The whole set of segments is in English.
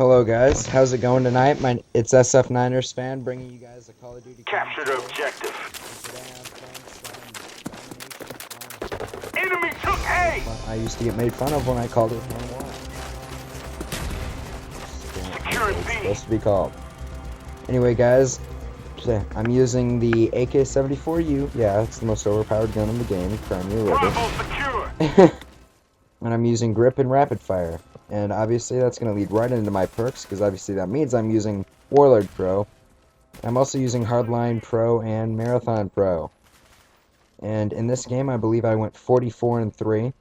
Hello guys, how's it going tonight? It's SF Niners fan bringing you guys a Call of Duty Capture the commentary. objective. Today I'm playing some Domination Enemy took A! I used to get made fun of when I called it Home 1. Securing It's B. supposed to be called. Anyway guys, I'm using the AK-74U. Yeah, it's the most overpowered gun in the game, Crimea River. Bravo secure. And I'm using grip and rapid fire. And obviously that's going to lead right into my perks, because obviously that means I'm using Warlord Pro. I'm also using Hardline Pro and Marathon Pro. And in this game I believe I went 44-3.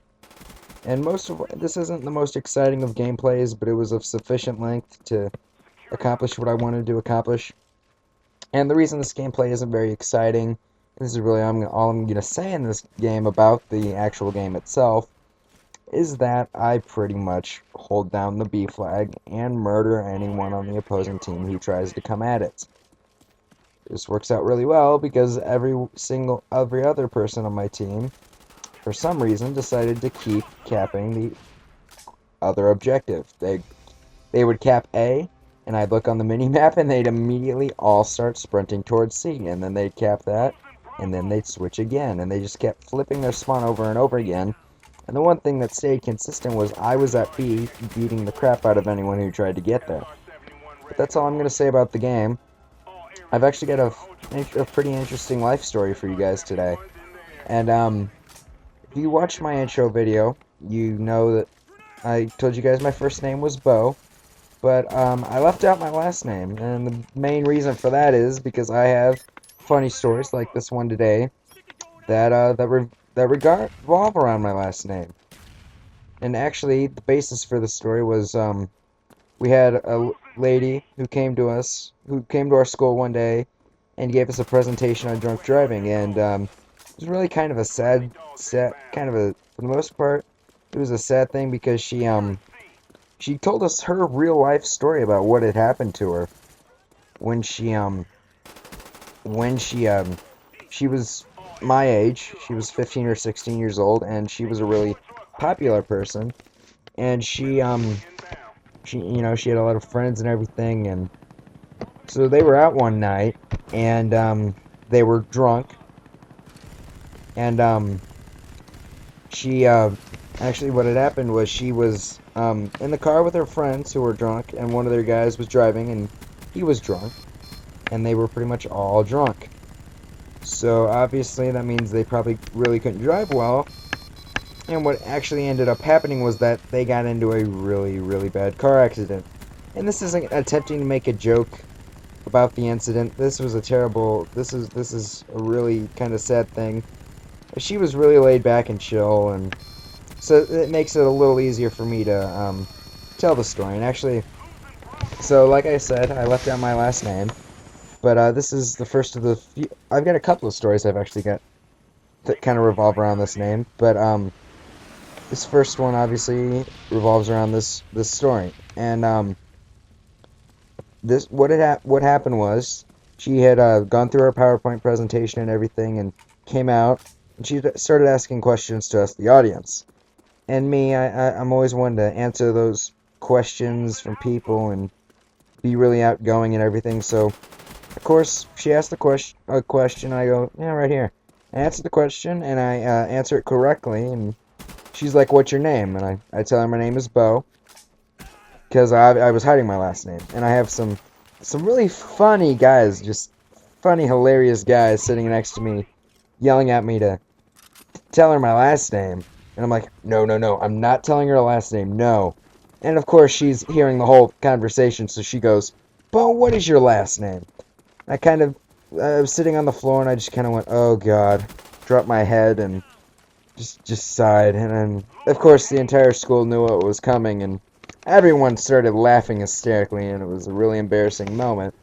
And this isn't the most exciting of gameplays, but it was of sufficient length to accomplish what I wanted to accomplish. And the reason this gameplay isn't very exciting, this is really all I'm going to say in this game about the actual game itself, is that I pretty much hold down the B flag and murder anyone on the opposing team who tries to come at it. This works out really well because every other person on my team, for some reason, decided to keep capping the other objective. They would cap A, and I'd look on the mini-map, and they'd immediately all start sprinting towards C, and then they'd cap that, and then they'd switch again, and they just kept flipping their spawn over and over again. And the one thing that stayed consistent was I was at B, beating the crap out of anyone who tried to get there. But that's all I'm going to say about the game. I've actually got a pretty interesting life story for you guys today. And if you watched my intro video, you know that I told you guys my first name was Bo. But I left out my last name, and the main reason for that is because I have funny stories like this one today that revolve around my last name. And actually, the basis for the story was we had a lady who came to our school one day and gave us a presentation on drunk driving, and it was really kind of a sad, for the most part, it was a sad thing because she told us her real life story about what had happened to her when she was my age. She was 15 or 16 years old, and she was a really popular person, and she had a lot of friends and everything, and so they were out one night, and they were drunk, and she actually what had happened was she was in the car with her friends who were drunk, and one of their guys was driving, and he was drunk, and they were pretty much all drunk. So obviously that means they probably really couldn't drive well, and what actually ended up happening was that they got into a really, really bad car accident. And this isn't attempting to make a joke about the incident. This is a really kind of sad thing. She was really laid back and chill, and so it makes it a little easier for me to tell the story. And actually, so like I said, I left out my last name. But this is the first of the few. I've got a couple of stories I've actually got that kind of revolve around this name. But this first one obviously revolves around this story. And what happened was she had gone through her PowerPoint presentation and everything, and came out, and she started asking questions to us, the audience. And me, I'm always one to answer those questions from people and be really outgoing and everything. So of course, she asked a question, I go, yeah, right here. I answer the question, and I answer it correctly, and she's like, what's your name? And I tell her my name is Bo, because I was hiding my last name. And I have some really funny guys, just funny, hilarious guys sitting next to me, yelling at me to tell her my last name. And I'm like, no, I'm not telling her last name, no. And of course, she's hearing the whole conversation, so she goes, Bo, what is your last name? I was sitting on the floor, and I just kind of went, oh god, dropped my head and just sighed. And then, of course, the entire school knew what was coming, and everyone started laughing hysterically, and it was a really embarrassing moment.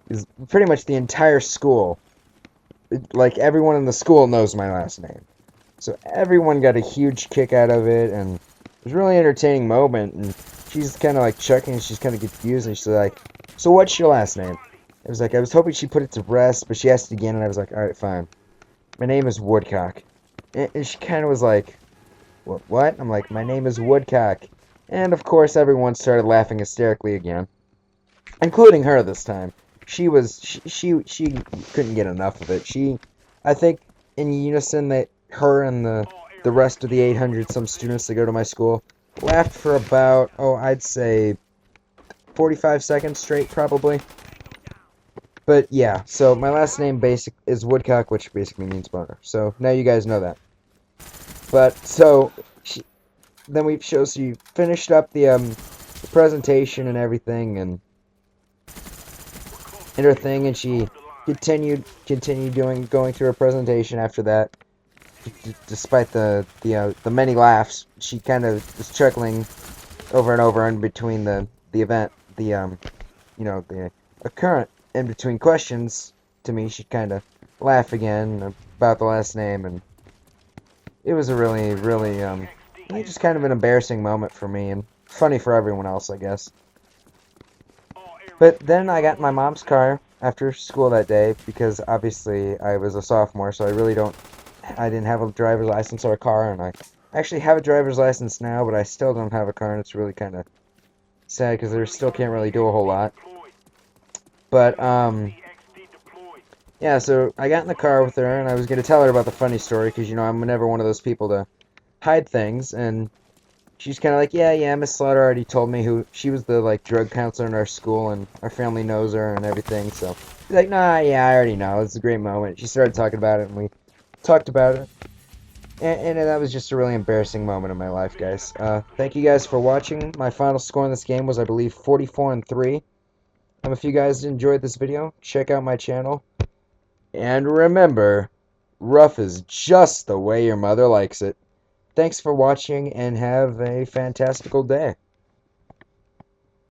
Because pretty much the entire school, like everyone in the school knows my last name. So everyone got a huge kick out of it, and it was a really entertaining moment, and she's kind of like chuckling, she's kind of confused, and she's like, so what's your last name? I was like, I was hoping she'd put it to rest, but she asked again, and I was like, alright, fine. My name is Woodcock. And she kind of was like, what? I'm like, my name is Woodcock. And of course, everyone started laughing hysterically again, including her this time. She couldn't get enough of it. I think in unison that her and the rest of the 800 some students that go to my school laughed for about, oh, I'd say 45 seconds straight probably. But yeah, so my last name basic is Woodcock, which basically means boner. So now you guys know that. But so she finished up the presentation and everything and her thing, and she continued going through her presentation after that. Despite the many laughs, she kind of was chuckling over and over in between the event, the current in between questions to me. She'd kind of laugh again about the last name, and it was a really just kind of an embarrassing moment for me and funny for everyone else, I guess. But then I got in my mom's car after school that day because obviously I was a sophomore, so I didn't have a driver's license or a car, and I actually have a driver's license now, but I still don't have a car, and it's really kind of sad because I still can't really do a whole lot. But, yeah, so I got in the car with her, and I was going to tell her about the funny story because, I'm never one of those people to hide things, and she's kind of like, yeah, Miss Slaughter already told me who she was, the like drug counselor in our school, and our family knows her and everything. So she's like, nah, yeah, I already know. It's a great moment. She started talking about it, and we talked about it, and that was just a really embarrassing moment in my life, guys. Thank you guys for watching. My final score in this game was, I believe, 44-3. If you guys enjoyed this video, check out my channel, and remember, rough is just the way your mother likes it. Thanks for watching, and have a fantastical day.